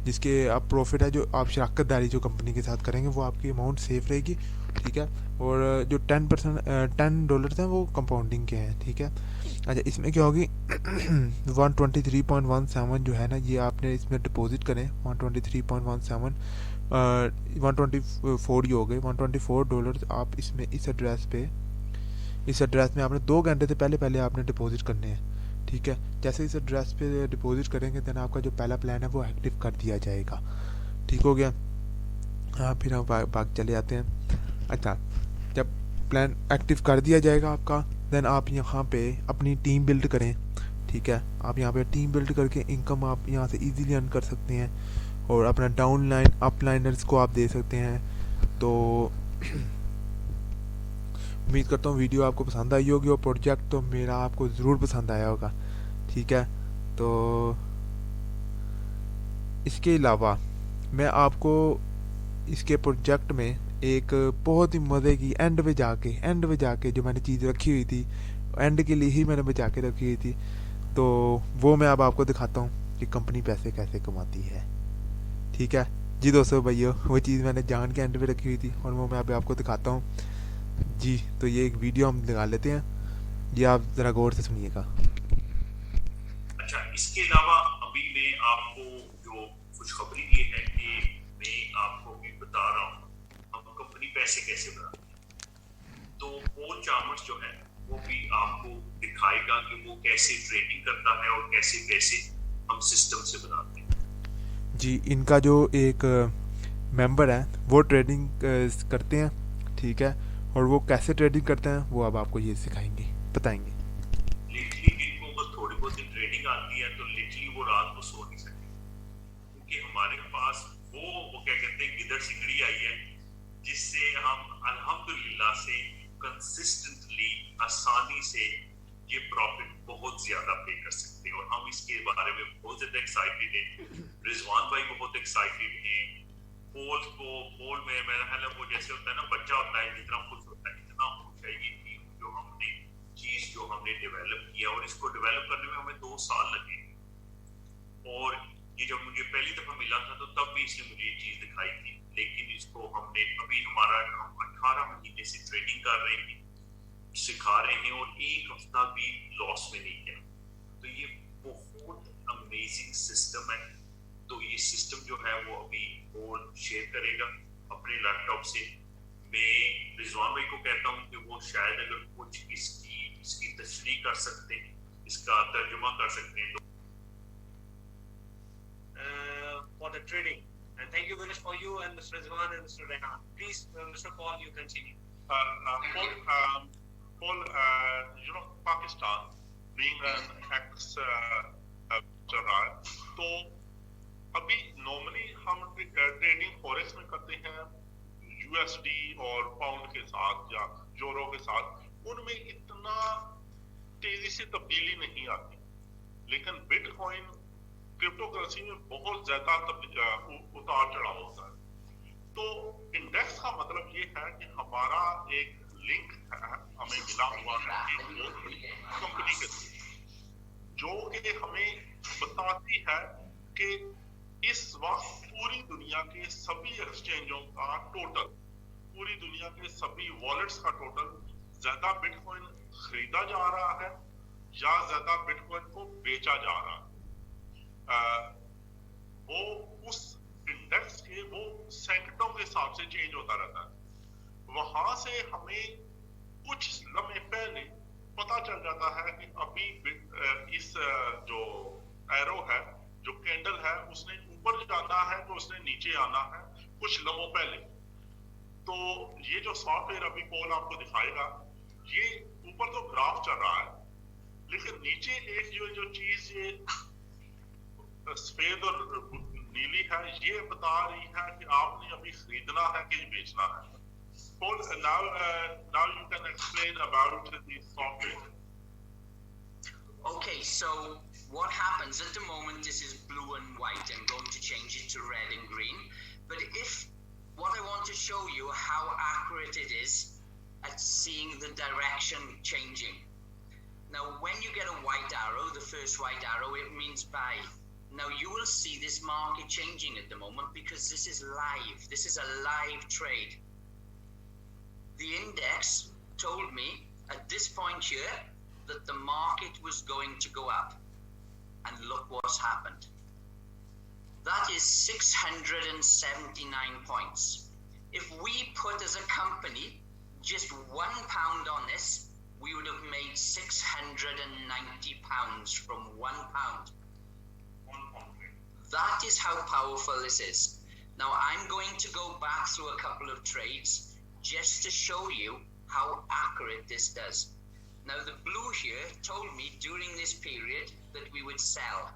जिसके आप प्रॉफिट है, जो आप शराकतदारी जो कंपनी के साथ करेंगे वो आपकी अमाउंट सेफ रहेगी। ठीक है, और जो 10 डॉलर हैं वो कंपाउंडिंग के हैं। ठीक है, अच्छा इसमें क्या होगी 123.17 जो है ना, ये आपने इसमें डिपॉजिट करें 123.17 124 ही हो गए, $124 आप इसमें इस एड्रेस में आपने 2 घंटे से पहले आपने डिपॉजिट करने हैं। ठीक है, जैसे इस एड्रेस पे डिपॉजिट करेंगे देन आपका जो पहला प्लान है वो एक्टिव कर दिया जाएगा। ठीक हो गया, हाँ फिर हम भाग चले आते हैं। अच्छा, जब प्लान एक्टिव कर दिया जाएगा आपका देन आप यहाँ पे अपनी टीम बिल्ड करें। ठीक है, आप यहाँ पे टीम बिल्ड करके इनकम आप यहाँ से इजीली अर्न कर सकते हैं, और अपना डाउनलाइन अपलाइनर्स को आप दे सकते हैं। तो उम्मीद करता हूँ वीडियो आपको पसंद आई होगी, और प्रोजेक्ट तो मेरा आपको ज़रूर पसंद आया होगा। ठीक है, तो इसके अलावा मैं आपको इसके प्रोजेक्ट में एक बहुत ही मज़े की एंड पे जाके जो मैंने चीज़ रखी हुई थी, एंड के लिए ही मैंने बचा के रखी हुई थी, तो वो मैं अब आपको दिखाता हूँ कि कंपनी पैसे कैसे कमाती है। ठीक है जी दोस्तों भाइयों, वो चीज़ मैंने जान के एंड पे रखी हुई थी और वो मैं अब आपको दिखाता हूँ जी। तो ये एक वीडियो हम लगा लेते हैं, ये आप ज़रा गौर से सुनिएगा। अच्छा, इसके अलावा अभी मैं आपको जो खुशखबरी दी है कि मैं आपको अभी बता रहा हूँ हम कंपनी पैसे कैसे बनाते हैं। तो पॉल चामर्स जो है वो भी आपको दिखाएगा कि वो कैसे ट्रेडिंग करता है और कैसे पैसे हम सिस्टम से बनाते हैं। जी, इनका जो एक मेंबर है वो ट्रेडिंग करते हैं। ठीक है, और वो कैसे ट्रेडिंग करते हैं वो अब आपको ये सिखाएंगे, बताएंगे। लिटरली इनको अगर थोड़ी बहुत ट्रेडिंग आती है तो लिटरली वो रात को सो नहीं सकते, क्योंकि हमारे पास वो क्या कहते हैं गिदड़ सिकड़ी आई है जिससे हम अल्हम्दुलिल्लाह से कंसिस्टेंटली आसानी से ये प्रॉफिट बहुत ज्यादा पे कर सकते हैं। और हम इसके बारे में बहुत ज्यादा एक्साइटेड हैं, रिजवान भाई बहुत एक्साइटेड हैं। पोल में मेरा ख्याल है वो जैसे होता है ना बच्चा होता है जितना खुश होता है, इतना खुश है ये टीम जो हमने डेवलप किया, और इसको डेवलप करने में हमें 2 साल लगे। और ये जब मुझे पहली दफा मिला था तो तब भी इसने मुझे ये चीज दिखाई थी, लेकिन इसको हमने अभी हम 18 महीने से ट्रेनिंग कर रहे हैं, सिखा रहे हैं और एक हफ्ता भी लॉस में नहीं किया। तो ये बहुत अमेजिंग सिस्टम है। तो ये सिस्टम जो है वो अभी वो शेयर करेगा अपने लैपटॉप से। मैं रिजवान भाई को कहता हूँ कि वो शायद अगर कुछ इसकी तशरीह कर सकते हैं, इसका तर्जुमा कर सकते हैं तो for the trading. And thank you very much for you and Mr. Rizwan and Mr. Rehan. Please, Mr. Paul, you continue. Paul, Pakistan being an ex-Sarai, तो अभी नॉर्मली हम ट्रेडिंग फॉरेक्स में करते हैं यूएसडी और पाउंड के साथ या यूरो के साथ, उनमें इतना तेजी से तब्दीली नहीं आती, लेकिन बिटकॉइन क्रिप्टो करेंसी में बहुत ज्यादा उतार चढ़ाव होता है। तो इंडेक्स का मतलब ये है कि हमारा एक लिंक है, हमें मिला हुआ है एक बहुत बड़ी कंपनी के साथ, जो कि हमें बताती है कि इस वक्त पूरी दुनिया के सभी एक्सचेंजों का टोटल, पूरी दुनिया के सभी वॉलेट्स का टोटल, ज्यादा बिटकॉइन खरीदा जा रहा है या ज्यादा बिटकॉइन को बेचा जा रहा है। वो उस इंडेक्स के वो सैकड़ों के हिसाब से चेंज होता रहता है। वहां से हमें कुछ लम्हे पहले पता चल जाता है कि अभी इस जो एरो है, जो कैंडल है, उसने ऊपर जाना है तो उसने नीचे आना है कुछ लम्हों पहले। तो ये जो सॉफ्टवेयर अभी पॉल आपको दिखाएगा, ये ऊपर तो ग्राफ चल रहा है, लेकिन नीचे एक जो चीज ये सफेद और नीली है, ये बता रही है कि आपने अभी खरीदना है कि बेचना है। Paul, now you can explain about the software. Okay, so what happens at the moment, this is blue and white. I'm going to change it to red and green. But what I want to show you how accurate it is at seeing the direction changing. Now, when you get a white arrow, the first white arrow, it means buy. Now you will see this market changing at the moment because this is live. This is a live trade. The index told me at this point here that the market was going to go up. And look what's happened. That is 679 points. If we put as a company just £1 on this, we would have made £690 from £1. That is how powerful this is. Now I'm going to go back through a couple of trades just to show you how accurate this does. Now the blue here told me during this period that we would sell.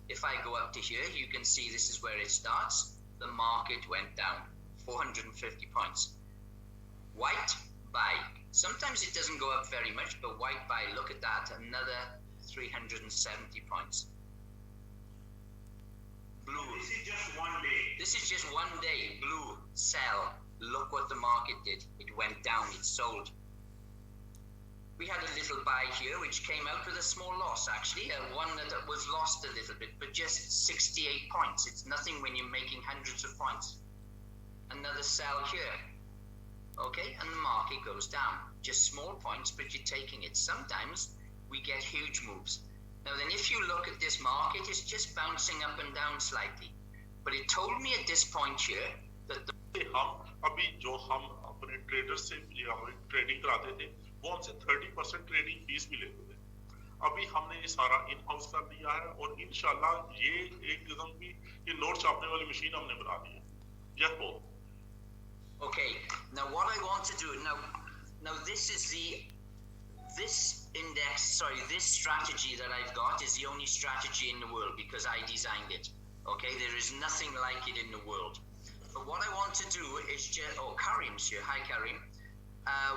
If I go up to here, you can see this is where it starts. The market went down 450 points. White, buy. Sometimes it doesn't go up very much, but white buy, look at that, another 370 points. Blue. This is just one day. This is just one day. Blue, sell. Look what the market did. It went down, it sold. We had a little buy here, which came out with a small loss, actually. One that was lost a little bit, but just 68 points. It's nothing when you're making hundreds of points. Another sell here. Okay, and the market goes down. Just small points, but you're taking it. Sometimes we get huge moves. Now then, if you look at this market, it's just bouncing up and down slightly. But it told me at this point here that the हम अभी जो हम अपने trader से trading कराते थे, वो हमसे 30% ट्रेडिंग फीस भी लेते थे। अभी हमने ये सारा इन हाउस कर दिया है और इंशाल्लाह ये एक किस्म की ये नोट छापने वाली मशीन हमने बना दी है। Yes, Paul. Okay, now what I want to do now this is this strategy that I've got is the only strategy in the world because I designed it. Okay, there is nothing like it in the world. But what I want to do is Karim's here. Hi, Karim.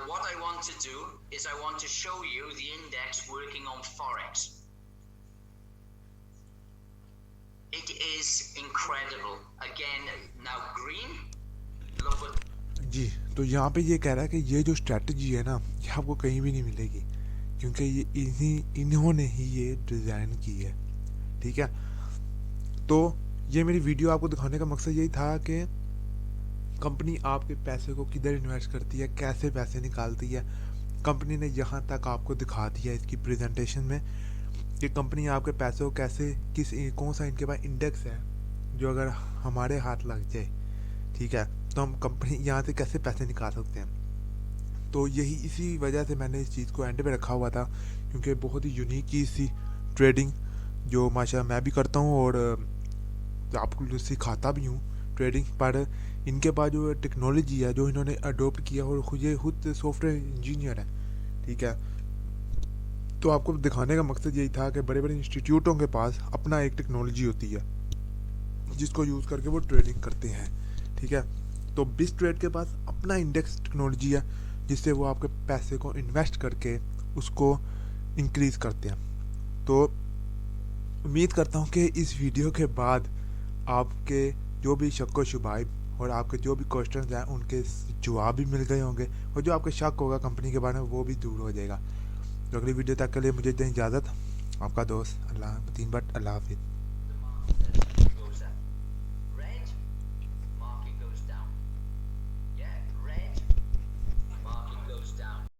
What I want to do is I want to show you the index working on Forex. It is incredible. Again, now green. Look what. जी, तो यहाँ पे ये कह रहा है कि ये जो स्ट्रेटजी है ना, ये आपको कहीं भी नहीं मिलेगी, क्योंकि ये इन्होंने ही ये डिज़ाइन की है, ठीक है। तो ये मेरी वीडियो आपको दिखाने का मकसद यही था कि कंपनी आपके पैसे को किधर इन्वेस्ट करती है, कैसे पैसे निकालती है। कंपनी ने यहाँ तक आपको दिखा दिया इसकी प्रेजेंटेशन में कि कंपनी आपके पैसे को कैसे कौन सा इनके पास इंडेक्स है जो अगर हमारे हाथ लग जाए, ठीक है, तो हम कंपनी यहाँ से कैसे पैसे निकाल सकते हैं। तो यही इसी वजह से मैंने इस चीज़ को एंड पे रखा हुआ था, क्योंकि बहुत ही यूनिक चीज़ थी ट्रेडिंग, जो माशा मैं भी करता हूँ और आपको सिखाता भी हूँ ट्रेडिंग। पर इनके पास जो टेक्नोलॉजी है जो इन्होंने अडोप्ट किया, और ये खुद सॉफ्टवेयर इंजीनियर है, ठीक है। तो आपको दिखाने का मकसद यही था कि बड़े बड़े इंस्टीट्यूटों के पास अपना एक टेक्नोलॉजी होती है जिसको यूज़ करके वो ट्रेडिंग करते हैं, ठीक है। तो बिस्ट्रेट के पास अपना इंडेक्स टेक्नोलॉजी है जिससे वो आपके पैसे को इन्वेस्ट करके उसको इंक्रीज़ करते हैं। तो उम्मीद करता हूँ कि इस वीडियो के बाद आपके जो भी शक व शुबाइब और आपके जो भी क्वेश्चन हैं उनके जवाब भी मिल गए होंगे, और जो आपके शक होगा कंपनी के बारे में वो भी दूर हो जाएगा। तो अगली वीडियो तक के लिए मुझे दें इजाज़त। आपका दोस्त अल्लाह भट्ट, अल्लाह हाफिज़।